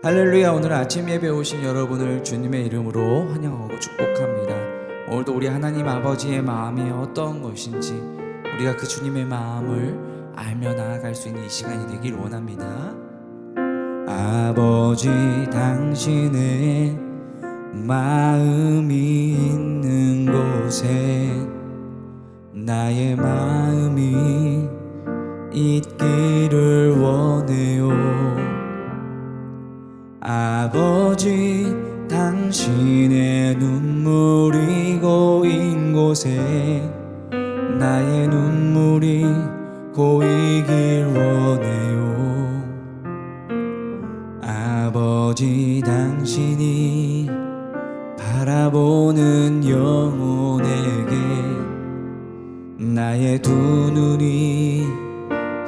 할렐루야. 오늘 아침 예배 오신 여러분을 주님의 이름으로 환영하고 축복합니다. 오늘도 우리 하나님 아버지의 마음이 어떤 것인지 우리가 그 주님의 마음을 알며 나아갈 수 있는 이 시간이 되길 원합니다. 아버지, 당신의 마음이 있는 곳에 나의 마음이 있기를 원해요. 아버지, 당신의 눈물이 고인 곳에 나의 눈물이 고이길 원해요. 아버지, 당신이 바라보는 영혼에게 나의 두 눈이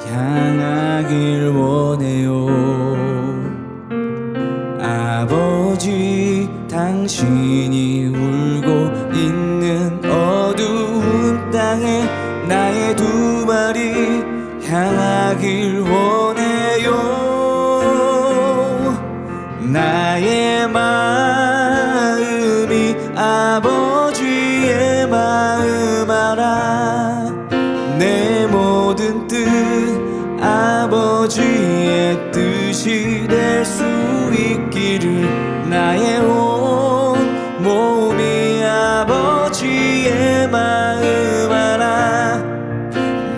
향하길 원해요. 아버지, 당신이 울고 있는 어두운 땅에 나의 두 발이 향하길 원해요. 나의 마음이 아버지의 마음 알아. 내 모든 뜻 아버지의 뜻이 될 수 있기를 나의 온 몸이 아버지의 마음 알아.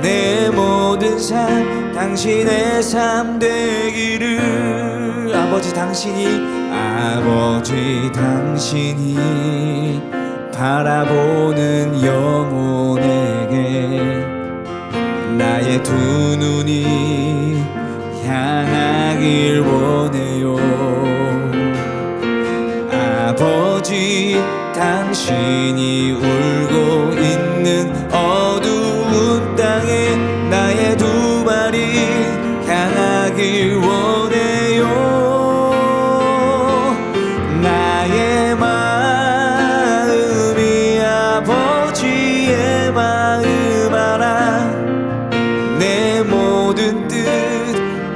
내 모든 삶 당신의 삶 되기를. 아버지, 당신이 바라보는 영혼에게 나의 두 눈이 향하길 원해요. 아버지, 당신이 울고 있는 어두운 땅에 나의 두 발이 향하길 원해요. 나의 마음이 아버지의 마음 알아. 내 모든 뜻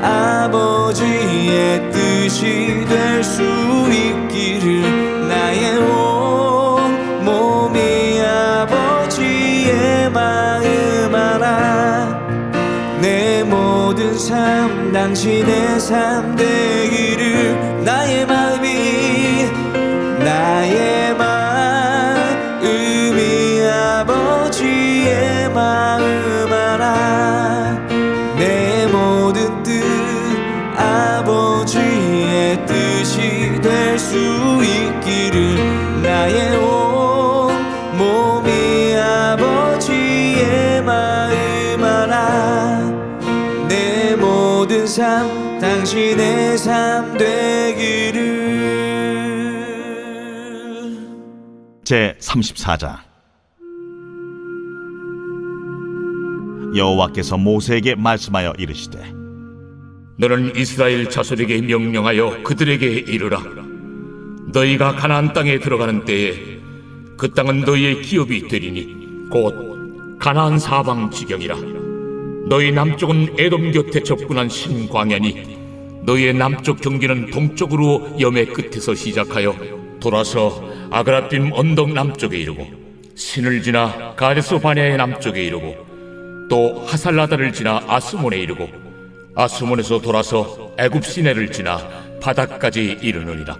아버지의 뜻이 될 수 있기를. 나의 온 몸이 아버지의 마음 알아. 내 모든 삶 당신의 삶 되기를. 나의 마음이 아버지의 마음 알아. 내 모든 뜻 아버지의 뜻이 될 수 있기를. 나의 온 몸이 아버지의 마음 알아. 내 모든 삶 당신의 삶 되기를. 제34장. 여호와께서 모세에게 말씀하여 이르시되, 너는 이스라엘 자손에게 명령하여 그들에게 이르라. 너희가 가나안 땅에 들어가는 때에 그 땅은 너희의 기업이 되리니 곧 가나안 사방 지경이라. 너희 남쪽은 에돔 곁에 접근한 신광야니 너희의 남쪽 경계는 동쪽으로 염해 끝에서 시작하여 돌아서 아그라빔 언덕 남쪽에 이르고 신을 지나 가데스 바네아의 남쪽에 이르고 또 하살라다를 지나 아스몬에 이르고 아스몬에서 돌아서 애굽 시내를 지나 바닥까지 이르느니라.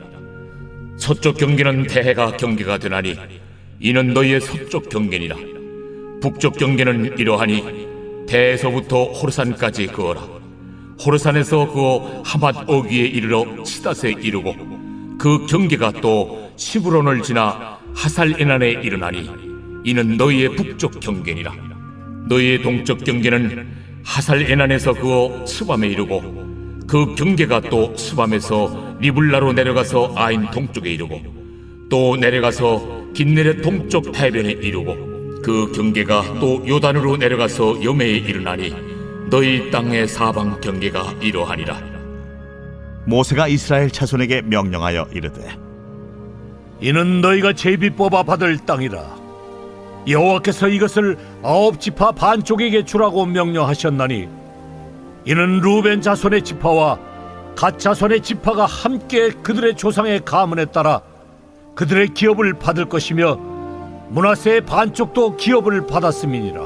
서쪽 경계는 대해가 경계가 되나니 이는 너희의 서쪽 경계니라. 북쪽 경계는 이러하니 대에서부터 호르산까지 그어라. 호르산에서 그어 하맛 어귀에 이르러 시닷에 이르고 그 경계가 또 시브론을 지나 하살에난에 이르나니 이는 너희의 북쪽 경계니라. 너희의 동쪽 경계는 하살에난에서 그어 스밤에 이르고 그 경계가 또 스밤에서 리블라로 내려가서 아인 동쪽에 이르고 또 내려가서 긴네렛 동쪽 해변에 이르고 그 경계가 또 요단으로 내려가서 염해에 이르나니 너희 땅의 사방 경계가 이러하니라. 모세가 이스라엘 자손에게 명령하여 이르되, 이는 너희가 제비 뽑아 받을 땅이라. 여호와께서 이것을 9지파 반쪽에게 주라고 명령하셨나니 이는 루벤 자손의 지파와 갓 자손의 지파가 함께 그들의 조상의 가문에 따라 그들의 기업을 받을 것이며 므낫세의 반쪽도 기업을 받았음이니라.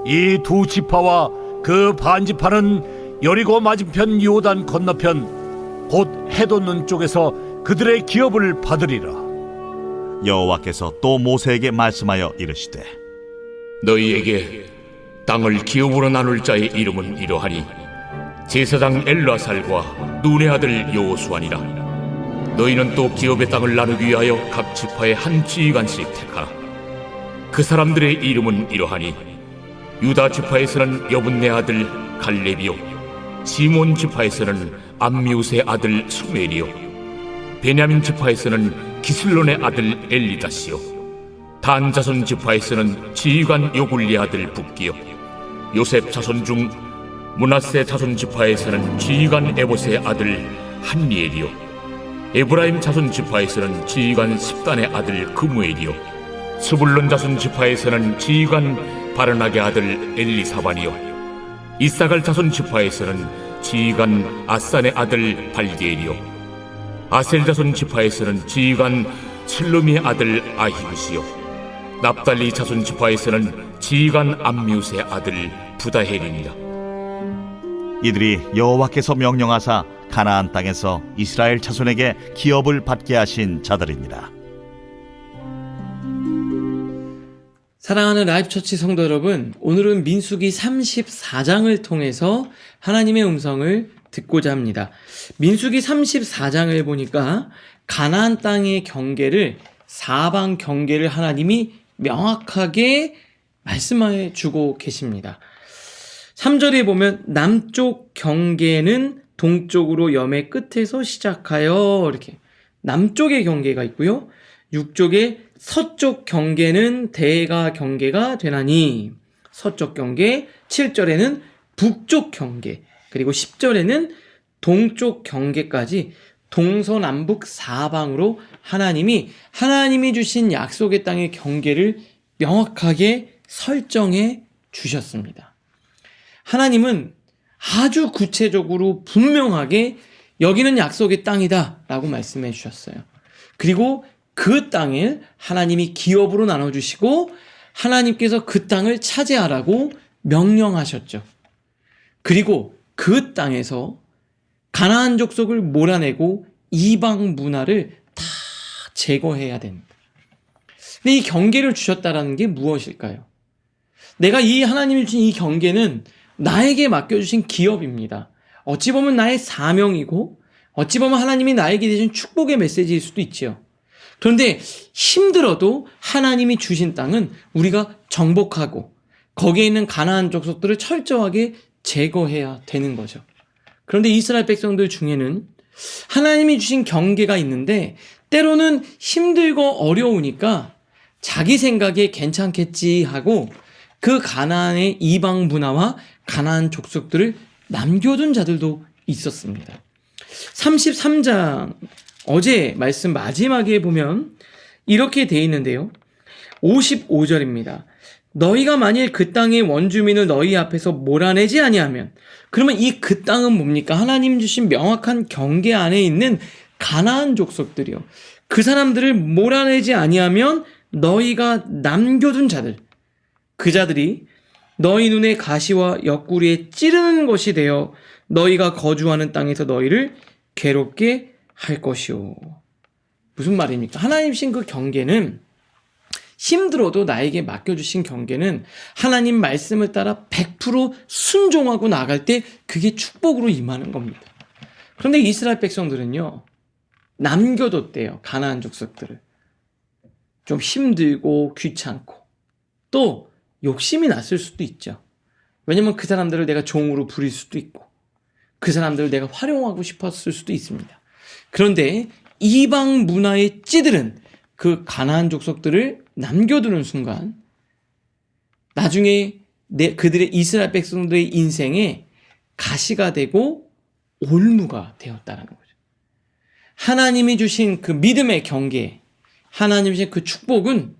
이 두 지파와 그 반지파는 여리고 맞은편 요단 건너편 곧 해돋는 쪽에서 그들의 기업을 받으리라. 여호와께서 또 모세에게 말씀하여 이르시되 너희에게 땅을 기업으로 나눌 자의 이름은 이러하니 제사장 엘라살과 눈의 아들 여호수아니라. 너희는 또 기업의 땅을 나누기 위하여 각 지파의 한 지휘관씩 택하라. 그 사람들의 이름은 이러하니 유다 지파에서는 여분네 아들 갈렙이요, 시몬 지파에서는 암미우스의 아들 수멜이요, 베냐민 지파에서는 기슬론의 아들 엘리다시요, 단 자손 지파에서는 지휘관 요굴리 아들 붓기요, 요셉 자손 중 므낫세 자손 지파에서는 지휘관 에봇의 아들 한니엘이요, 에브라임 자손 지파에서는 지휘관 십단의 아들 그무엘이요, 스불론 자손 지파에서는 지휘관 바르나게 아들 엘리사반이요, 이사갈 자손 지파에서는 지휘관 아산의 아들 발디엘이요, 아셀 자손 지파에서는 지휘관 슬루미의 아들 아히우시요, 납달리 자손 지파에서는 지휘관 암미우스의 아들 부다헬이니라. 이들이 여호와께서 명령하사 가나안 땅에서 이스라엘 자손에게 기업을 받게 하신 자들이니라. 사랑하는 라이프처치 성도 여러분, 오늘은 민수기 34장을 통해서 하나님의 음성을 듣고자 합니다. 민수기 34장을 보니까 가나안 땅의 경계를, 사방 경계를 하나님이 명확하게 말씀해 주고 계십니다. 3절에 보면 남쪽 경계는 동쪽으로 염의 끝에서 시작하여, 이렇게 남쪽의 경계가 있고요. 6쪽에 서쪽 경계는 대가 경계가 되나니, 서쪽 경계. 7절에는 북쪽 경계, 그리고 10절에는 동쪽 경계까지 동서남북 사방으로 하나님이 주신 약속의 땅의 경계를 명확하게 설정해 주셨습니다. 하나님은 아주 구체적으로 분명하게 여기는 약속의 땅이다 라고 말씀해 주셨어요. 그리고 그 땅을 하나님이 기업으로 나눠주시고 하나님께서 그 땅을 차지하라고 명령하셨죠. 그리고 그 땅에서 가나안 족속을 몰아내고 이방 문화를 다 제거해야 됩니다. 근데 이 경계를 주셨다라는 게 무엇일까요? 내가 이 하나님이 주신 이 경계는 나에게 맡겨주신 기업입니다. 어찌 보면 나의 사명이고 어찌 보면 하나님이 나에게 주신 축복의 메시지일 수도 있지요. 그런데 힘들어도 하나님이 주신 땅은 우리가 정복하고 거기에 있는 가나안 족속들을 철저하게 제거해야 되는 거죠. 그런데 이스라엘 백성들 중에는 하나님이 주신 경계가 있는데 때로는 힘들고 어려우니까 자기 생각에 괜찮겠지 하고 그 가나안의 이방 문화와 가나안 족속들을 남겨둔 자들도 있었습니다. 33장 어제 말씀 마지막에 보면 이렇게 돼 있는데요. 55절입니다. 너희가 만일 그 땅의 원주민을 너희 앞에서 몰아내지 아니하면, 그러면 이 그 땅은 뭡니까? 하나님 주신 명확한 경계 안에 있는 가나안 족속들이요. 그 사람들을 몰아내지 아니하면 너희가 남겨둔 자들, 그 자들이 너희 눈에 가시와 옆구리에 찌르는 것이 되어 너희가 거주하는 땅에서 너희를 괴롭게 할 것이오. 무슨 말입니까? 하나님 신 그 경계는, 힘들어도 나에게 맡겨주신 경계는 하나님 말씀을 따라 100% 순종하고 나갈 때 그게 축복으로 임하는 겁니다. 그런데 이스라엘 백성들은요, 남겨뒀대요. 가나안 족속들을. 좀 힘들고 귀찮고 또 욕심이 났을 수도 있죠. 왜냐면 그 사람들을 내가 종으로 부릴 수도 있고 그 사람들을 내가 활용하고 싶었을 수도 있습니다. 그런데 이방 문화에 찌들은 그 가나안 족속들을 남겨두는 순간 나중에 그들의 이스라엘 백성들의 인생에 가시가 되고 올무가 되었다는 거죠. 하나님이 주신 그 믿음의 경계, 하나님이 주신 그 축복은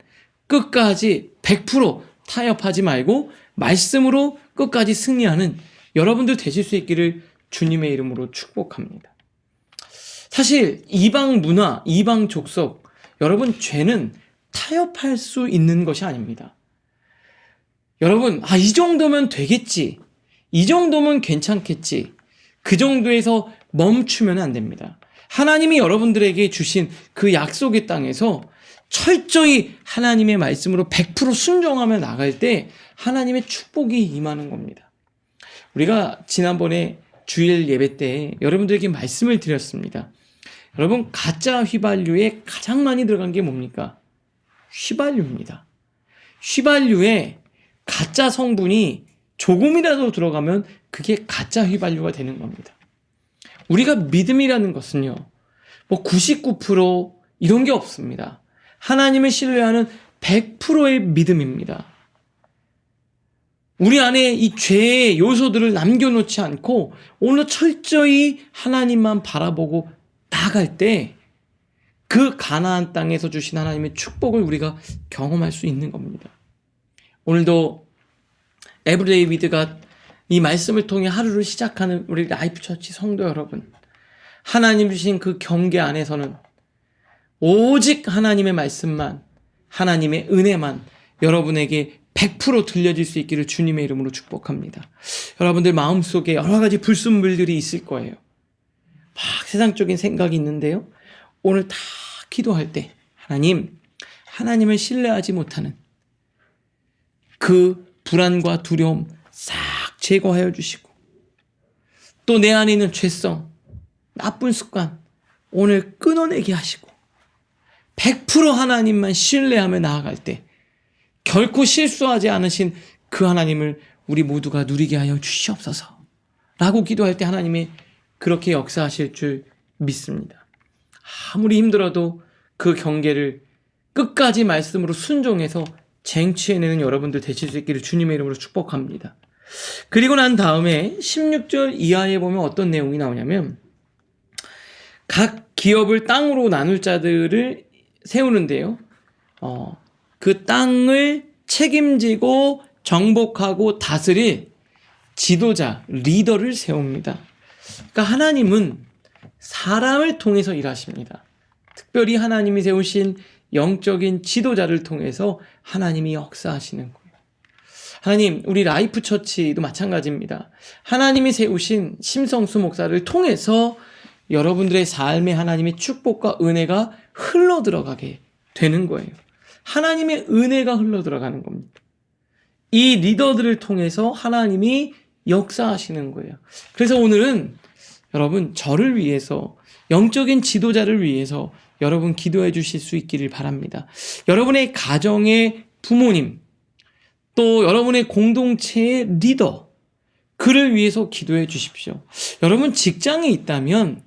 끝까지 100% 타협하지 말고 말씀으로 끝까지 승리하는 여러분들 되실 수 있기를 주님의 이름으로 축복합니다. 사실 이방 문화, 이방 족속, 여러분 죄는 타협할 수 있는 것이 아닙니다. 여러분, 이 정도면 되겠지. 이 정도면 괜찮겠지. 그 정도에서 멈추면 안 됩니다. 하나님이 여러분들에게 주신 그 약속의 땅에서 철저히 하나님의 말씀으로 100% 순종하며 나갈 때 하나님의 축복이 임하는 겁니다. 우리가 지난번에 주일 예배 때 여러분들에게 말씀을 드렸습니다. 여러분, 가짜 휘발유에 가장 많이 들어간 게 뭡니까? 휘발유입니다. 휘발유에 가짜 성분이 조금이라도 들어가면 그게 가짜 휘발유가 되는 겁니다. 우리가 믿음이라는 것은요, 99% 이런 게 없습니다. 하나님을 신뢰하는 100%의 믿음입니다. 우리 안에 이 죄의 요소들을 남겨놓지 않고 오늘 철저히 하나님만 바라보고 나아갈 때 그 가나안 땅에서 주신 하나님의 축복을 우리가 경험할 수 있는 겁니다. 오늘도 에브리데이 위드가 이 말씀을 통해 하루를 시작하는 우리 라이프처치 성도 여러분, 하나님 주신 그 경계 안에서는 오직 하나님의 말씀만, 하나님의 은혜만 여러분에게 100% 들려질 수 있기를 주님의 이름으로 축복합니다. 여러분들 마음속에 여러 가지 불순물들이 있을 거예요. 막 세상적인 생각이 있는데요, 오늘 다 기도할 때 하나님을 신뢰하지 못하는 그 불안과 두려움 싹 제거하여 주시고, 또 내 안에 있는 죄성, 나쁜 습관 오늘 끊어내게 하시고 100% 하나님만 신뢰하며 나아갈 때 결코 실수하지 않으신 그 하나님을 우리 모두가 누리게 하여 주시옵소서 라고 기도할 때 하나님이 그렇게 역사하실 줄 믿습니다. 아무리 힘들어도 그 경계를 끝까지 말씀으로 순종해서 쟁취해내는 여러분들 되실 수 있기를 주님의 이름으로 축복합니다. 그리고 난 다음에 16절 이하에 보면 어떤 내용이 나오냐면, 각 기업을 땅으로 나눌 자들을 세우는데요, 그 땅을 책임지고 정복하고 다스릴 지도자, 리더를 세웁니다. 그러니까 하나님은 사람을 통해서 일하십니다. 특별히 하나님이 세우신 영적인 지도자를 통해서 하나님이 역사하시는 거예요. 하나님, 우리 라이프 처치도 마찬가지입니다. 하나님이 세우신 심성수 목사를 통해서 여러분들의 삶에 하나님의 축복과 은혜가 흘러 들어가게 되는 거예요. 하나님의 은혜가 흘러 들어가는 겁니다. 이 리더들을 통해서 하나님이 역사하시는 거예요. 그래서 오늘은 여러분, 저를 위해서, 영적인 지도자를 위해서 여러분 기도해 주실 수 있기를 바랍니다. 여러분의 가정의 부모님, 또 여러분의 공동체의 리더, 그를 위해서 기도해 주십시오. 여러분 직장에 있다면,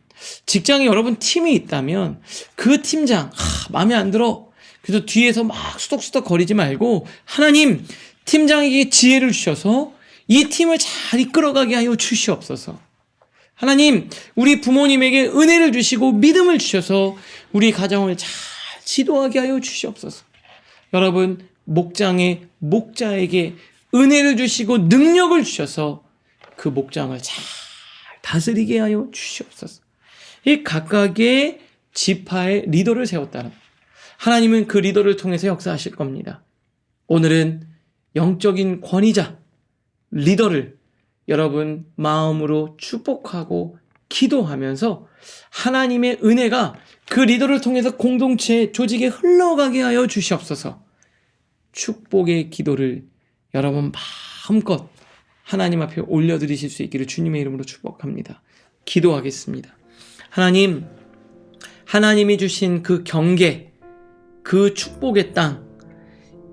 직장에 여러분 팀이 있다면 그 팀장 마음에 안 들어, 그래서 뒤에서 막 수덕수덕 거리지 말고, 하나님, 팀장에게 지혜를 주셔서 이 팀을 잘 이끌어가게 하여 주시옵소서. 하나님, 우리 부모님에게 은혜를 주시고 믿음을 주셔서 우리 가정을 잘 지도하게 하여 주시옵소서. 여러분, 목자에게 은혜를 주시고 능력을 주셔서 그 목장을 잘 다스리게 하여 주시옵소서. 이 각각의 지파의 리더를 세웠다는, 하나님은 그 리더를 통해서 역사하실 겁니다. 오늘은 영적인 권위자, 리더를 여러분 마음으로 축복하고 기도하면서 하나님의 은혜가 그 리더를 통해서 공동체 조직에 흘러가게 하여 주시옵소서. 축복의 기도를 여러분 마음껏 하나님 앞에 올려드리실 수 있기를 주님의 이름으로 축복합니다. 기도하겠습니다. 하나님, 하나님이 주신 그 경계, 그 축복의 땅,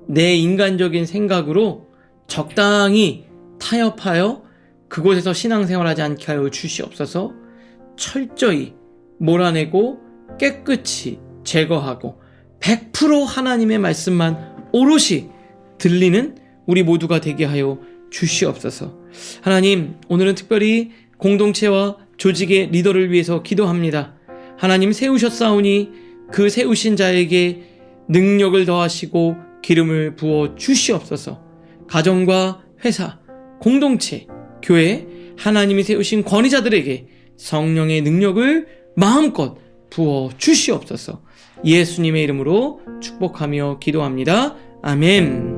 내 인간적인 생각으로 적당히 타협하여 그곳에서 신앙생활하지 않게 하여 주시옵소서. 철저히 몰아내고 깨끗이 제거하고 100% 하나님의 말씀만 오롯이 들리는 우리 모두가 되게 하여 주시옵소서. 하나님, 오늘은 특별히 공동체와 조직의 리더를 위해서 기도합니다. 하나님, 세우셨사오니 그 세우신 자에게 능력을 더하시고 기름을 부어 주시옵소서. 가정과 회사, 공동체, 교회, 하나님이 세우신 권위자들에게 성령의 능력을 마음껏 부어 주시옵소서. 예수님의 이름으로 축복하며 기도합니다. 아멘.